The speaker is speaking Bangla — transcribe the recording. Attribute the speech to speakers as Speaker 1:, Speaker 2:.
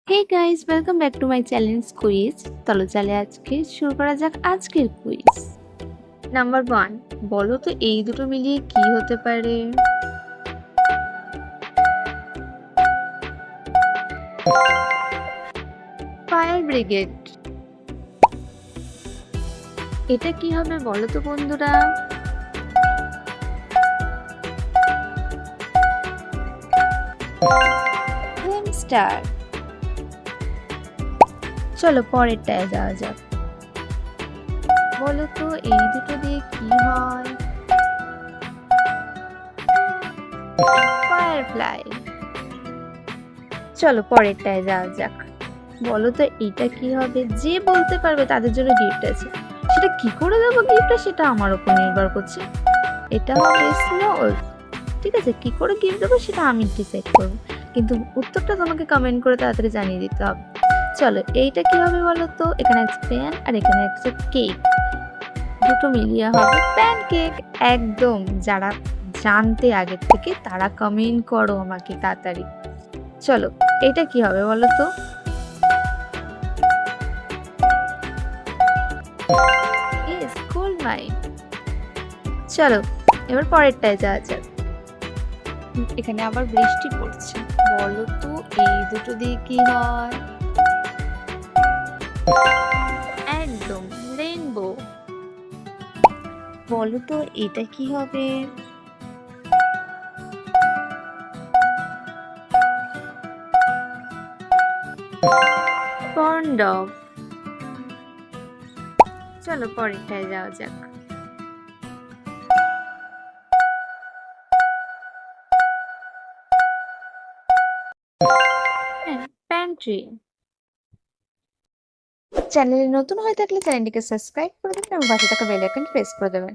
Speaker 1: Hey guys, welcome back to my challenge quiz. চলো আজকে শুরু করা যাক আজকের কুইজ। নাম্বার 1, বলো তো এই দুটো মিলিয়ে কি হতে পারে? Fire brigade. এটা কি হবে বলো তো বন্ধুরা? Flame star. চলো পরেরটায় যাওয়া যাক। বলো তো এই দুটো দিয়ে কি হয়? ফায়ারফ্লাই। চলো পরেরটায় যাওয়া যাক। বলো তো এটা কি হবে? যে বলতে পারবে তাদের জন্য গিফট আছে। সেটা কি করে দেবো গিফটটা সেটা আমার উপর নির্ভর করছে। এটা হবে স্নোল। ঠিক আছে, কি করে গিফট দেবো সেটা আমি ডিসাইড করবো, কিন্তু উত্তরটা তোমাকে কমেন্ট করে তাড়াতাড়ি জানিয়ে দিতে হবে। চলো এইটা কি হবে বলো তো? এখানে একটা প্যান আর এখানে একটা কেক, দুটো মিলিয়ে হবে প্যানকেক। একদম, যারা জানতে আগের থেকে তারা কমেন্ট করো আমাকে তাড়াতাড়ি। চলো এটা কি হবে বলো তো? Coal mine. চলো এবার পরেরটায় যাওয়া যাক। এখানে আবার বৃষ্টি পড়ছে। বলো তো এই দুটো দিয়ে কি হয়? একদম রেইনবো। বলো তো এটা কি হবে? Corn dog. চলো পরেরটায় যাওয়া যাক। প্যান্ট্রি। চ্যানেলে নতুন হয়ে থাকলে চ্যানেলটিকে সাবস্ক্রাইব করে দেবেন এবং পাশে থাকা বেল আইকনটি প্রেস করে দেবেন।